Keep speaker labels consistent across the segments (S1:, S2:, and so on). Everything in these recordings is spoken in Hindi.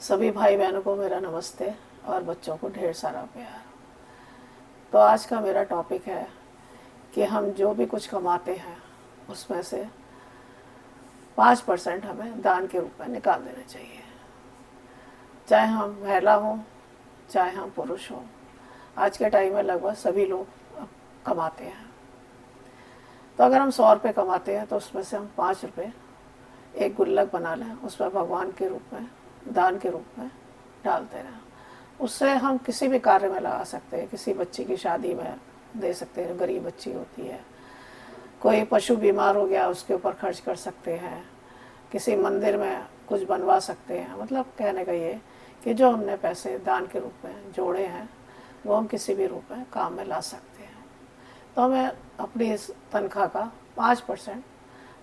S1: सभी भाई बहनों को मेरा नमस्ते और बच्चों को ढेर सारा प्यार। तो आज का मेरा टॉपिक है कि हम जो भी कुछ कमाते हैं उसमें से 5% हमें दान के रूप में निकाल देना चाहिए। चाहे हम महिला हों चाहे हम पुरुष हों, आज के टाइम में लगभग सभी लोग कमाते हैं। तो अगर हम 100 रुपये कमाते हैं तो उसमें से हम 5 रुपये एक गुल्लक बना लें, उसमें भगवान के रूप में दान के रूप में डालते रहें। उससे हम किसी भी कार्य में लगा सकते हैं। किसी बच्ची की शादी में दे सकते हैं, गरीब बच्ची होती है। कोई पशु बीमार हो गया उसके ऊपर खर्च कर सकते हैं। किसी मंदिर में कुछ बनवा सकते हैं। मतलब कहने का ये कि जो हमने पैसे दान के रूप में जोड़े हैं वो हम किसी भी रूप में काम में ला सकते हैं। तो हमें अपनी इस तनख्वाह का 5%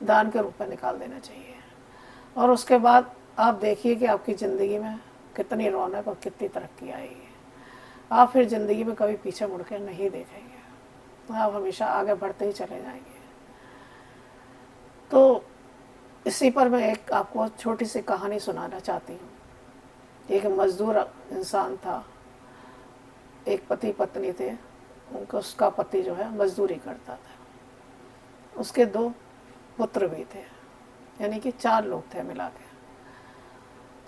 S1: दान के रूप में निकाल देना चाहिए। और उसके बाद आप देखिए कि आपकी ज़िंदगी में कितनी रौनक और कितनी तरक्की आएगी। आप फिर ज़िंदगी में कभी पीछे मुड़ के नहीं देखेंगे, आप हमेशा आगे बढ़ते ही चले जाएंगे। तो इसी पर मैं एक आपको छोटी सी कहानी सुनाना चाहती हूँ। एक मज़दूर इंसान था, एक पति पत्नी थे। उनका उसका पति जो है मजदूरी करता था। उसके 2 पुत्र भी थे, यानी कि 4 लोग थे मिला के।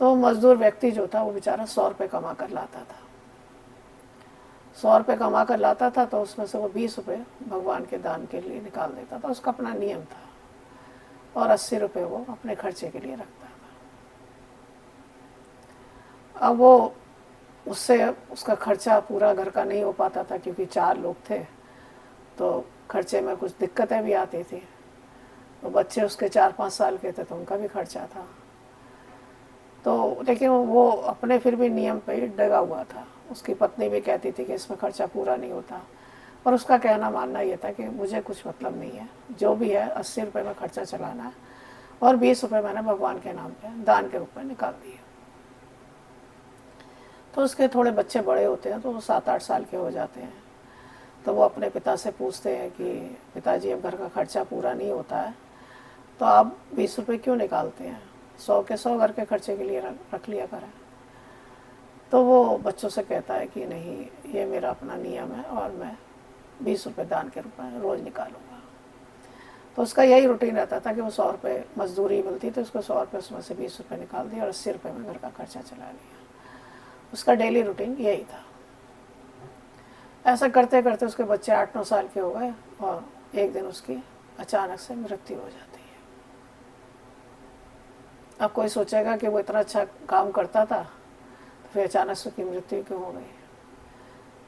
S1: तो मजदूर व्यक्ति जो था वो बेचारा 100 रुपये कमा कर लाता था। 100 रुपये कमा कर लाता था तो उसमें से वो 20 रुपये भगवान के दान के लिए निकाल देता था। उसका अपना नियम था। और 80 रुपये वो अपने खर्चे के लिए रखता था। अब वो उससे उसका खर्चा पूरा घर का नहीं हो पाता था, क्योंकि 4 लोग थे तो खर्चे में कुछ दिक्कतें भी आती थी। तो बच्चे उसके 4-5 साल के थे तो उनका भी खर्चा था। तो लेकिन वो अपने फिर भी नियम पे ही डगा हुआ था। उसकी पत्नी भी कहती थी कि इसमें खर्चा पूरा नहीं होता, पर उसका कहना मानना ये था कि मुझे कुछ मतलब नहीं है, जो भी है 80 रुपये में खर्चा चलाना है और 20 रुपये मैंने भगवान के नाम पे दान के रूप में निकाल दिए। तो उसके थोड़े बच्चे बड़े होते हैं, तो वो 7-8 साल के हो जाते हैं। तो वो अपने पिता से पूछते हैं कि पिताजी, अब घर का खर्चा पूरा नहीं होता है तो आप 20 रुपये क्यों निकालते हैं? 100 के 100 घर के खर्चे के लिए रख लिया करें। तो वो बच्चों से कहता है कि नहीं, ये मेरा अपना नियम है और मैं 20 रुपये दान के रूप में रोज़ निकालूंगा। तो उसका यही रूटीन रहता था कि वो 100 रुपये मजदूरी मिलती तो उसको 100 रुपये उसमें से 20 रुपये निकाल दिया और 80 रुपये में घर का खर्चा चला लिया। उसका डेली रूटीन यही था। ऐसा करते करते उसके बच्चे 8-9 साल के हो गए और एक दिन उसकी अचानक से मृत्यु हो जाती है। अब कोई सोचेगा कि वो इतना अच्छा काम करता था तो फिर अचानक से उसकी मृत्यु क्यों हो गई?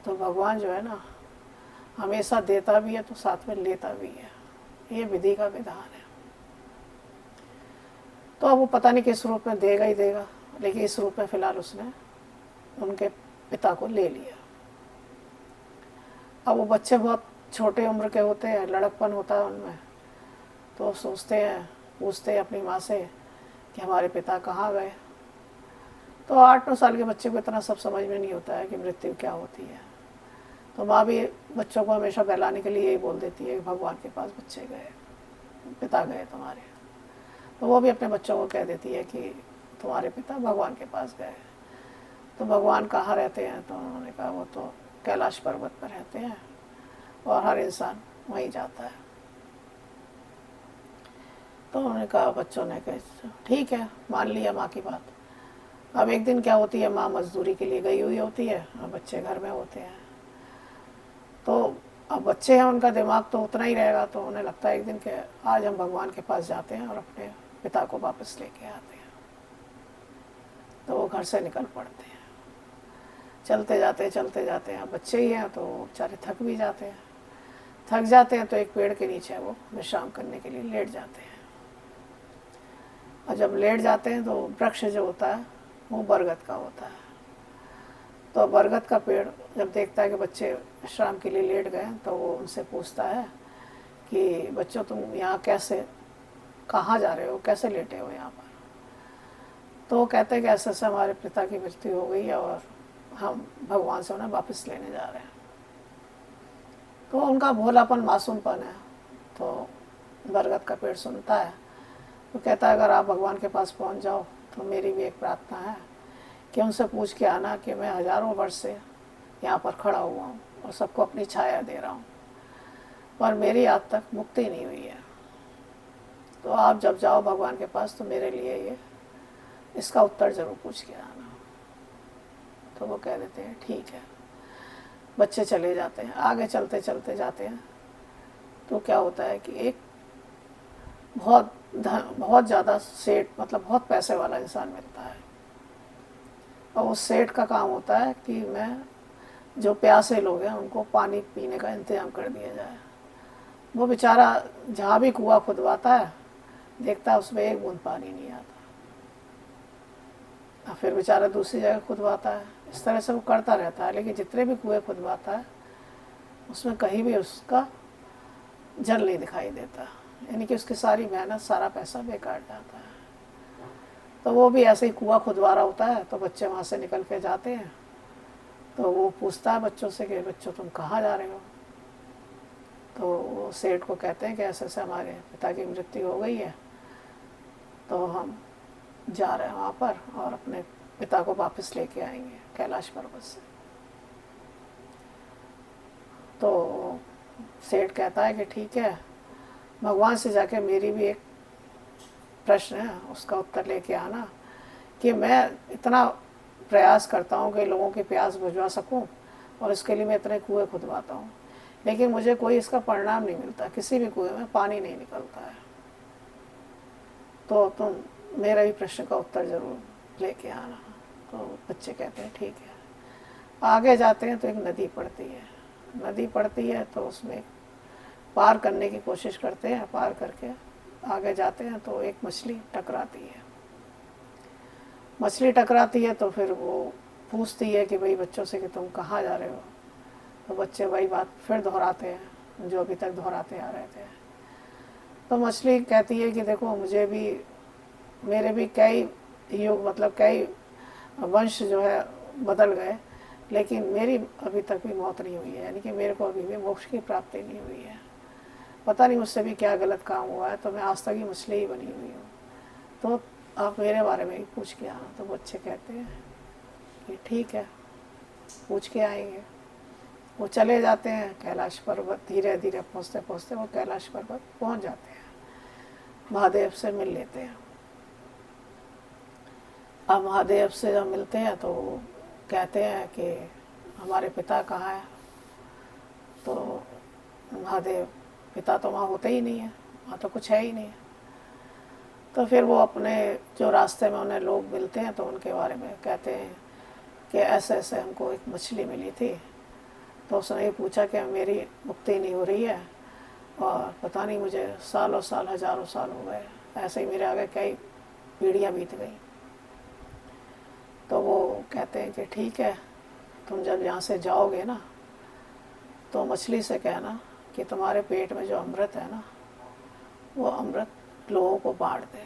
S1: तो भगवान जो है ना, हमेशा देता भी है तो साथ में लेता भी है। ये विधि का विधान है। तो अब वो पता नहीं किस रूप में देगा ही देगा, लेकिन इस रूप में फिलहाल उसने उनके पिता को ले लिया। अब वो बच्चे बहुत छोटे उम्र के होते हैं, लड़कपन होता है उनमें, तो सोचते हैं, पूछते हैं अपनी माँ से कि हमारे पिता कहाँ गए। तो 8-9 साल के बच्चे को इतना सब समझ में नहीं होता है कि मृत्यु क्या होती है। तो माँ भी बच्चों को हमेशा बहलाने के लिए यही बोल देती है कि भगवान के पास बच्चे गए, पिता गए तुम्हारे। तो वो भी अपने बच्चों को कह देती है कि तुम्हारे पिता भगवान के पास गए। तो भगवान कहाँ रहते हैं? तो उन्होंने कहा वो तो कैलाश पर्वत पर रहते हैं और हर इंसान वहीं जाता है। तो उन्होंने कहा, बच्चों ने कहा ठीक है, मान लिया माँ की बात। अब एक दिन क्या होती है, माँ मजदूरी के लिए गई हुई होती है और बच्चे घर में होते हैं। तो अब बच्चे हैं, उनका दिमाग तो उतना ही रहेगा। तो उन्हें लगता है एक दिन कि आज हम भगवान के पास जाते हैं और अपने पिता को वापस लेके आते हैं। तो वो घर से निकल पड़ते हैं, चलते जाते हैं। बच्चे ही हैं तो बेचारे थक भी जाते हैं। थक जाते हैं तो एक पेड़ के नीचे वो विश्राम करने के लिए लेट जाते हैं। और जब लेट जाते हैं तो वृक्ष जो होता है वो बरगद का होता है। तो बरगद का पेड़ जब देखता है कि बच्चे विश्राम के लिए लेट गए तो वो उनसे पूछता है कि बच्चों, तुम यहाँ कैसे, कहाँ जा रहे हो, कैसे लेटे हो यहाँ पर? तो वो कहते हैं कि ऐसे ऐसे हमारे पिता की मृत्यु हो गई है और हम भगवान से उन्हें वापस लेने जा रहे हैं। तो उनका भोलापन, मासूमपन है। तो बरगद का पेड़ सुनता है, तो कहता है अगर आप भगवान के पास पहुंच जाओ तो मेरी भी एक प्रार्थना है कि उनसे पूछ के आना कि मैं हजारों वर्ष से यहाँ पर खड़ा हुआ हूँ और सबको अपनी छाया दे रहा हूँ, पर मेरी आज तक मुक्ति नहीं हुई है। तो आप जब जाओ भगवान के पास तो मेरे लिए ये इसका उत्तर जरूर पूछ के आना। तो वो कह देते हैं ठीक है। बच्चे चले जाते हैं, आगे चलते चलते जाते हैं तो क्या होता है कि एक बहुत ज़्यादा सेठ, मतलब बहुत पैसे वाला इंसान मिलता है। और उस सेठ का काम होता है कि मैं जो प्यासे लोग हैं उनको पानी पीने का इंतजाम कर दिया जाए। वो बेचारा जहाँ भी कुआं खुदवाता है देखता है उसमें एक बूंद पानी नहीं आता, और फिर बेचारा दूसरी जगह खुदवाता है। इस तरह से वो करता रहता है, लेकिन जितने भी कुएं खुदवाता है उसमें कहीं भी उसका जल नहीं दिखाई देता, यानी कि उसकी सारी मेहनत, सारा पैसा बेकार जाता है। तो वो भी ऐसे ही कुआं खुदवा रहा होता है, तो बच्चे वहाँ से निकल के जाते हैं। तो वो पूछता है बच्चों से कि बच्चों तुम कहाँ जा रहे हो? तो वो सेठ को कहते हैं कि ऐसे ऐसे हमारे पिता की मृत्यु हो गई है, तो हम जा रहे हैं वहाँ पर और अपने पिता को वापस लेके आएंगे कैलाश पर्वत से। तो सेठ कहता है कि ठीक है, भगवान से जाके मेरी भी एक प्रश्न है, उसका उत्तर लेके आना कि मैं इतना प्रयास करता हूँ कि लोगों की प्यास बुझवा सकूँ और इसके लिए मैं इतने कुएं खुदवाता हूँ, लेकिन मुझे कोई इसका परिणाम नहीं मिलता, किसी भी कुएं में पानी नहीं निकलता है। तो तुम मेरा भी प्रश्न का उत्तर जरूर लेके आना। तो बच्चे कहते हैं ठीक है। आगे जाते हैं तो एक नदी पड़ती है। नदी पड़ती है तो उसमें पार करने की कोशिश करते हैं, पार करके आगे जाते हैं तो एक मछली टकराती है। मछली टकराती है तो फिर वो पूछती है कि भाई बच्चों से कि तुम कहाँ जा रहे हो? तो बच्चे वही बात फिर दोहराते हैं जो अभी तक दोहराते आ रहे थे। तो मछली कहती है कि देखो, मुझे भी, मेरे भी कई युग, मतलब कई वंश जो है बदल गए, लेकिन मेरी अभी तक भी मौत नहीं हुई है, यानी कि मेरे को अभी भी मोक्ष की प्राप्ति नहीं हुई है। पता नहीं मुझसे भी क्या गलत काम हुआ है, तो मैं आज तक ही मछली ही बनी हुई हूँ। तो आप मेरे बारे में ही पूछ के आना। तो बच्चे कहते हैं कि ठीक है, पूछ के आएंगे। वो चले जाते हैं कैलाश पर्वत, धीरे धीरे पहुँचते पहुँचते वो कैलाश पर्वत पहुँच जाते हैं, महादेव से मिल लेते हैं। अब महादेव से जब मिलते हैं तो कहते हैं कि हमारे पिता कहाँ हैं? तो महादेव, पिता तो वहाँ होते ही नहीं है, वहाँ तो कुछ है ही नहीं। तो फिर वो अपने जो रास्ते में उन्हें लोग मिलते हैं तो उनके बारे में कहते हैं कि ऐसे ऐसे हमको एक मछली मिली थी, तो उसने ये पूछा कि मेरी मुक्ति नहीं हो रही है और पता नहीं मुझे सालों साल, हजारों साल हो गए, ऐसे ही मेरे आगे कई पीढ़ियाँ बीत गई। तो वो कहते हैं कि ठीक है, तुम जब यहाँ से जाओगे ना तो मछली से कहना कि तुम्हारे पेट में जो अमृत है ना, वो अमृत लोगों को बांट दे,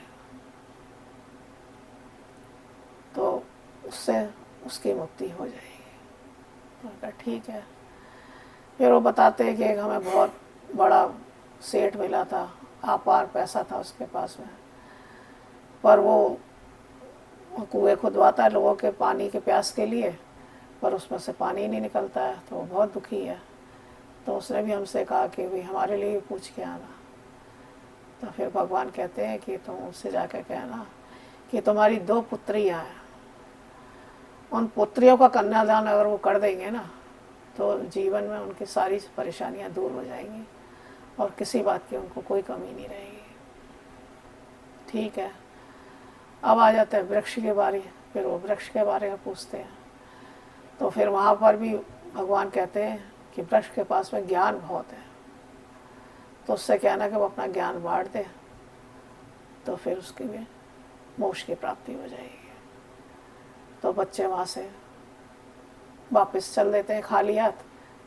S1: तो उससे उसकी मुक्ति हो जाएगी। तो कहा ठीक है। फिर वो बताते हैं कि एक हमें बहुत बड़ा सेठ मिला था, अपार पैसा था उसके पास में, पर वो कुएं खुदवाता है लोगों के पानी के प्यास के लिए, पर उसमें से पानी नहीं निकलता है, तो वो बहुत दुखी है। तो उसने भी हमसे कहा कि भाई हमारे लिए भी पूछ के आना। तो फिर भगवान कहते हैं कि तुम उससे जाकर कहना कि तुम्हारी 2 पुत्रियाँ हैं, उन पुत्रियों का कन्यादान अगर वो कर देंगे ना तो जीवन में उनकी सारी परेशानियाँ दूर हो जाएंगी और किसी बात की उनको कोई कमी नहीं रहेगी। ठीक है। अब आ जाते हैं वृक्ष के बारे। फिर वो वृक्ष के बारे में पूछते हैं। तो फिर वहाँ पर भी भगवान कहते हैं कि वृक्ष के पास में ज्ञान बहुत है, तो उससे कहना कि वो अपना ज्ञान बांट दे, तो फिर उसके लिए मोक्ष की प्राप्ति हो जाएगी। तो बच्चे वहाँ से वापस चल देते हैं खाली हाथ,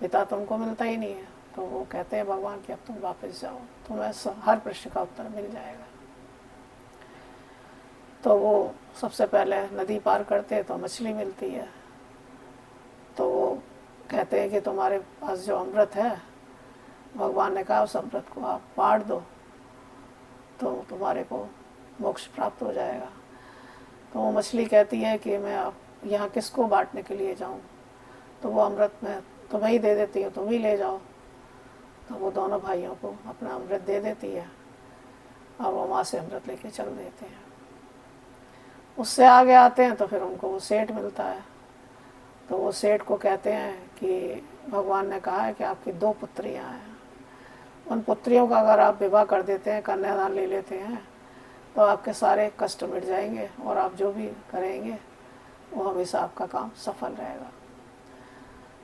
S1: पिता तुमको मिलता ही नहीं है। तो वो कहते हैं भगवान कि अब तुम वापस जाओ, तुम्हें हर प्रश्न का उत्तर मिल जाएगा। तो वो सबसे पहले नदी पार करते हैं तो मछली मिलती है। तो वो कहते हैं कि तुम्हारे पास जो अमृत है, भगवान ने कहा उस अमृत को आप बांट दो तो तुम्हारे को मोक्ष प्राप्त हो जाएगा। तो वो मछली कहती है कि मैं यहाँ किसको बांटने के लिए जाऊँ, तो वो अमृत में तुम्हें ही दे देती हूँ, तुम ही ले जाओ। तो वो दोनों भाइयों को अपना अमृत दे देती है और वो वहाँ से अमृत लेके चल देते हैं। उससे आगे आते हैं तो फिर उनको वो सेठ मिलता है। तो वो सेठ को कहते हैं कि भगवान ने कहा है कि आपकी 2 पुत्रियाँ हैं, उन पुत्रियों का अगर आप विवाह कर देते हैं, कन्यादान ले लेते हैं, तो आपके सारे कष्ट मिट जाएंगे और आप जो भी करेंगे वो हमेशा आपका काम सफल रहेगा।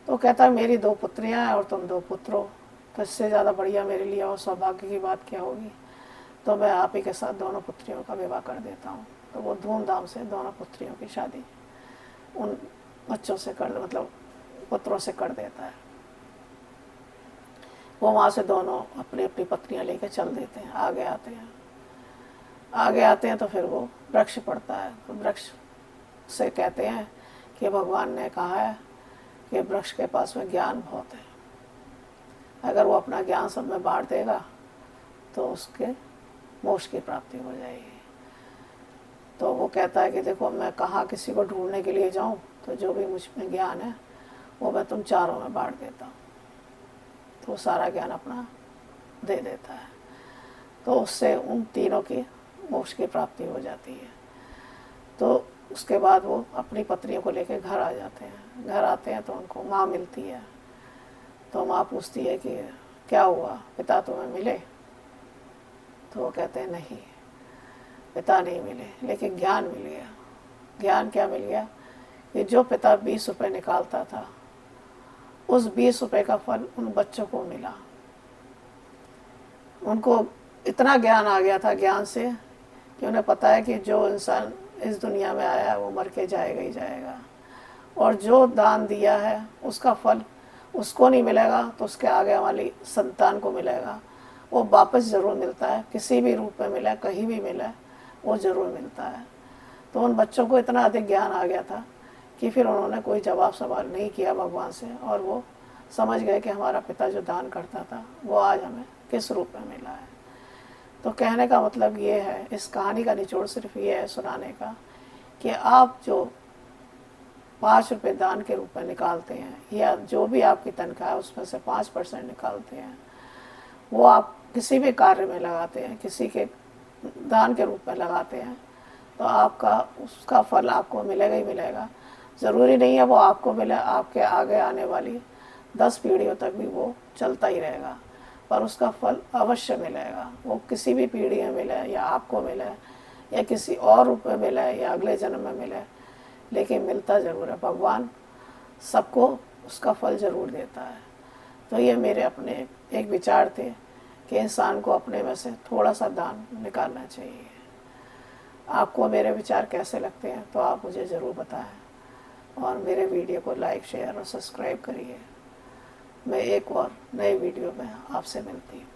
S1: तो कहता है मेरी 2 पुत्रियाँ हैं और तुम 2 पुत्र हो, तो इससे ज़्यादा बढ़िया मेरे लिए और सौभाग्य की बात क्या होगी। तो मैं आप ही के साथ दोनों पुत्रियों का विवाह कर देता हूँ। तो वो धूमधाम से दोनों पुत्रियों की शादी उन बच्चों से मतलब पुत्रों से कर देता है। वो वहाँ से दोनों अपनी अपनी पत्नियाँ लेकर चल देते हैं। आगे आते हैं तो फिर वो वृक्ष पड़ता है। तो वृक्ष से कहते हैं कि भगवान ने कहा है कि वृक्ष के पास में ज्ञान बहुत है, अगर वो अपना ज्ञान सब में बांट देगा तो उसके मोक्ष की प्राप्ति हो जाएगी। तो वो कहता है कि देखो मैं कहाँ किसी को ढूंढने के लिए जाऊँ, तो जो भी मुझ में ज्ञान है वो मैं तुम चारों में बांट देता हूँ। तो सारा ज्ञान अपना दे देता है। तो उससे उन तीनों की मोक्ष की प्राप्ति हो जाती है। तो उसके बाद वो अपनी पत्नियों को लेकर घर आ जाते हैं। घर आते हैं तो उनको माँ मिलती है। तो माँ पूछती है कि क्या हुआ, पिता तुम्हें मिले। तो वो कहते हैं नहीं, पिता नहीं मिले, लेकिन ज्ञान मिल गया। ज्ञान क्या मिल गया कि जो पिता 20 रुपये निकालता था, उस 20 रुपये का फल उन बच्चों को मिला। उनको इतना ज्ञान आ गया था ज्ञान से कि उन्हें पता है कि जो इंसान इस दुनिया में आया है वो मर के जाएगा ही जाएगा, और जो दान दिया है उसका फल उसको नहीं मिलेगा तो उसके आगे वाली संतान को मिलेगा। वो वापस ज़रूर मिलता है, किसी भी रूप में मिला, कहीं भी मिला, वो ज़रूर मिलता है। तो उन बच्चों को इतना अधिक ज्ञान आ गया था कि फिर उन्होंने कोई जवाब सवाल नहीं किया भगवान से, और वो समझ गए कि हमारा पिता जो दान करता था वो आज हमें किस रूप में मिला है। तो कहने का मतलब ये है, इस कहानी का निचोड़ सिर्फ ये है सुनाने का, कि आप जो 5 रुपये दान के रूप में निकालते हैं, या जो भी आपकी तनख्वाह है उसमें से 5% निकालते हैं, वो आप किसी भी कार्य में लगाते हैं, किसी के दान के रूप में लगाते हैं, तो आपका उसका फल आपको मिलेगा ही मिलेगा। ज़रूरी नहीं है वो आपको मिले, आपके आगे आने वाली 10 पीढ़ियों तक भी वो चलता ही रहेगा, पर उसका फल अवश्य मिलेगा। वो किसी भी पीढ़ी में मिले, या आपको मिले, या किसी और रूप में मिले, या अगले जन्म में मिले, लेकिन मिलता ज़रूर है। भगवान सबको उसका फल ज़रूर देता है। तो ये मेरे अपने एक विचार थे कि इंसान को अपने में से थोड़ा सा दान निकालना चाहिए। आपको मेरे विचार कैसे लगते हैं तो आप मुझे ज़रूर बताएं, और मेरे वीडियो को लाइक, शेयर और सब्सक्राइब करिए। मैं एक और नए वीडियो में आपसे मिलती हूँ।